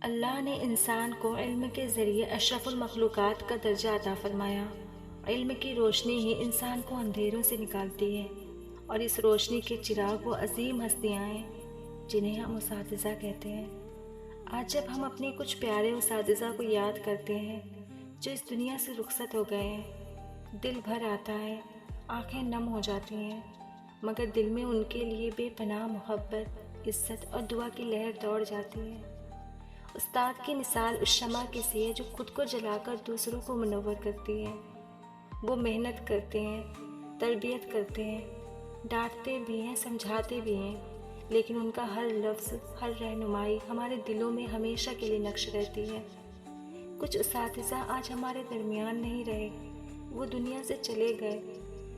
اللہ نے انسان کو علم کے ذریعے اشرف المخلوقات کا درجہ عطا فرمایا۔ علم کی روشنی ہی انسان کو اندھیروں سے نکالتی ہے، اور اس روشنی کے چراغ وہ عظیم ہستیاں ہیں جنہیں ہم اساتذہ کہتے ہیں۔ آج جب ہم اپنے کچھ پیارے اساتذہ کو یاد کرتے ہیں جو اس دنیا سے رخصت ہو گئے ہیں، دل بھر آتا ہے، آنکھیں نم ہو جاتی ہیں، مگر دل میں ان کے لیے بے پناہ محبت، عزت اور دعا کی لہر دوڑ جاتی ہے۔ استاد کی مثال اس شمع کی سی ہے جو خود کو جلا کر دوسروں کو منور کرتی ہے۔ وہ محنت کرتے ہیں، تربیت کرتے ہیں، ڈانٹتے بھی ہیں، سمجھاتے بھی ہیں، لیکن ان کا ہر لفظ، ہر رہنمائی ہمارے دلوں میں ہمیشہ کے لیے نقش رہتی ہے۔ کچھ اساتذہ آج ہمارے درمیان نہیں رہے، وہ دنیا سے چلے گئے،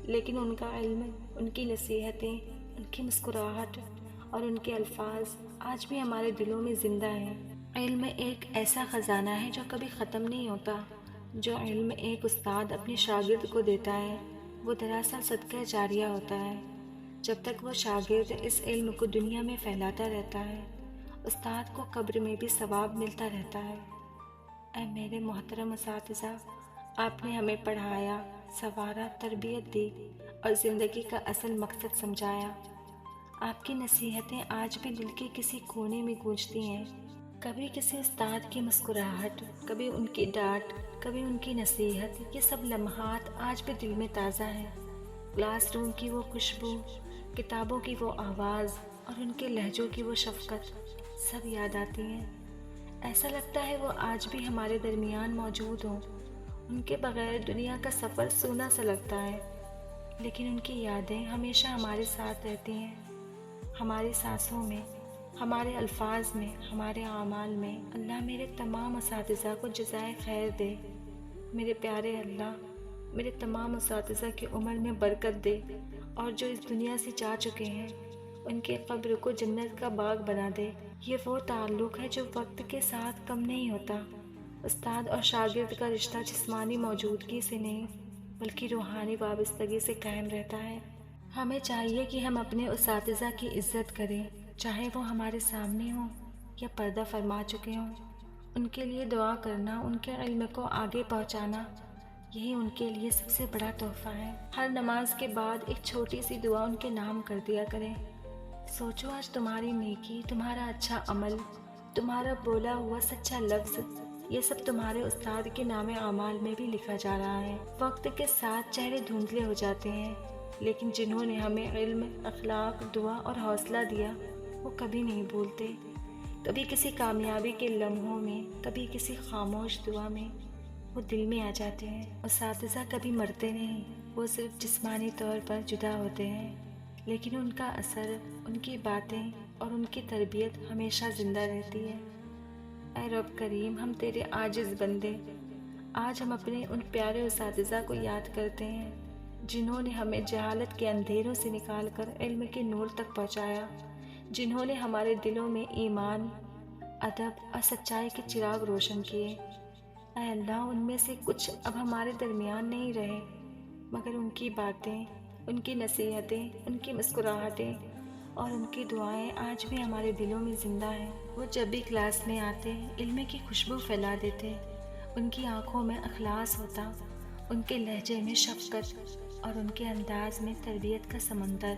لیکن ان کا علم، ان کی نصیحتیں، ان کی مسکراہٹ اور ان کے الفاظ آج بھی ہمارے دلوں میں زندہ ہیں۔ علم ایک ایسا خزانہ ہے جو کبھی ختم نہیں ہوتا۔ جو علم ایک استاد اپنے شاگرد کو دیتا ہے وہ دراصل صدقہ جاریہ ہوتا ہے۔ جب تک وہ شاگرد اس علم کو دنیا میں پھیلاتا رہتا ہے، استاد کو قبر میں بھی ثواب ملتا رہتا ہے۔ اے میرے محترم اساتذہ، آپ نے ہمیں پڑھایا، سنوارا، تربیت دی اور زندگی کا اصل مقصد سمجھایا۔ آپ کی نصیحتیں آج بھی دل کے کسی کونے میں گونجتی ہیں۔ کبھی کسی استاد کی مسکراہٹ، کبھی ان کی ڈانٹ، کبھی ان کی نصیحت، یہ سب لمحات آج بھی دل میں تازہ ہیں۔ کلاس روم کی وہ خوشبو، کتابوں کی وہ آواز اور ان کے لہجوں کی وہ شفقت سب یاد آتی ہیں۔ ایسا لگتا ہے وہ آج بھی ہمارے درمیان موجود ہوں۔ ان کے بغیر دنیا کا سفر سونا سا لگتا ہے، لیکن ان کی یادیں ہمیشہ ہمارے ساتھ رہتی ہیں، ہماری سانسوں میں، ہمارے الفاظ میں، ہمارے اعمال میں۔ اللہ میرے تمام اساتذہ کو جزائے خیر دے۔ میرے پیارے اللہ، میرے تمام اساتذہ کی عمر میں برکت دے، اور جو اس دنیا سے جا چکے ہیں ان کے قبر کو جنت کا باغ بنا دے۔ یہ وہ تعلق ہے جو وقت کے ساتھ کم نہیں ہوتا۔ استاد اور شاگرد کا رشتہ جسمانی موجودگی سے نہیں بلکہ روحانی وابستگی سے قائم رہتا ہے۔ ہمیں چاہیے کہ ہم اپنے اساتذہ کی عزت کریں، چاہے وہ ہمارے سامنے ہوں یا پردہ فرما چکے ہوں۔ ان کے لیے دعا کرنا، ان کے علم کو آگے پہنچانا، یہی ان کے لیے سب سے بڑا تحفہ ہے۔ ہر نماز کے بعد ایک چھوٹی سی دعا ان کے نام کر دیا کریں۔ سوچو، آج تمہاری نیکی، تمہارا اچھا عمل، تمہارا بولا ہوا سچا لفظ، یہ سب تمہارے استاد کے نام اعمال میں بھی لکھا جا رہا ہے۔ وقت کے ساتھ چہرے دھندلے ہو جاتے ہیں، لیکن جنہوں نے ہمیں علم، اخلاق، دعا اور حوصلہ دیا وہ کبھی نہیں بھولتے۔ کبھی کسی کامیابی کے لمحوں میں، کبھی کسی خاموش دعا میں وہ دل میں آ جاتے ہیں۔ اساتذہ کبھی مرتے نہیں، وہ صرف جسمانی طور پر جدا ہوتے ہیں، لیکن ان کا اثر، ان کی باتیں اور ان کی تربیت ہمیشہ زندہ رہتی ہے۔ اے رب کریم، ہم تیرے عاجز بندے، آج ہم اپنے ان پیارے اساتذہ کو یاد کرتے ہیں جنہوں نے ہمیں جہالت کے اندھیروں سے نکال کر علم کے نور تک پہنچایا، جنہوں نے ہمارے دلوں میں ایمان، ادب اور سچائی کے چراغ روشن کیے۔ اے اللہ، ان میں سے کچھ اب ہمارے درمیان نہیں رہے، مگر ان کی باتیں، ان کی نصیحتیں، ان کی مسکراہٹیں اور ان کی دعائیں آج بھی ہمارے دلوں میں زندہ ہیں۔ وہ جب بھی کلاس میں آتے علم کی خوشبو پھیلا دیتے، ان کی آنکھوں میں اخلاص ہوتا، ان کے لہجے میں شفقت اور ان کے انداز میں تربیت کا سمندر۔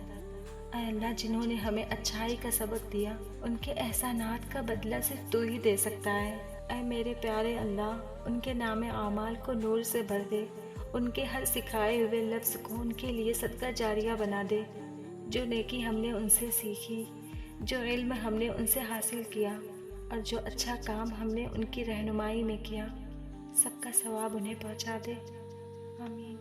اے اللہ، جنہوں نے ہمیں اچھائی کا سبق دیا، ان کے احسانات کا بدلہ صرف تو ہی دے سکتا ہے۔ اے میرے پیارے اللہ، ان کے نام اعمال کو نور سے بھر دے، ان کے ہر سکھائے ہوئے لفظ کو ان کے لیے صدقہ جاریہ بنا دے۔ جو نیکی ہم نے ان سے سیکھی، جو علم ہم نے ان سے حاصل کیا اور جو اچھا کام ہم نے ان کی رہنمائی میں کیا، سب کا ثواب انہیں پہنچا دے۔ آمین۔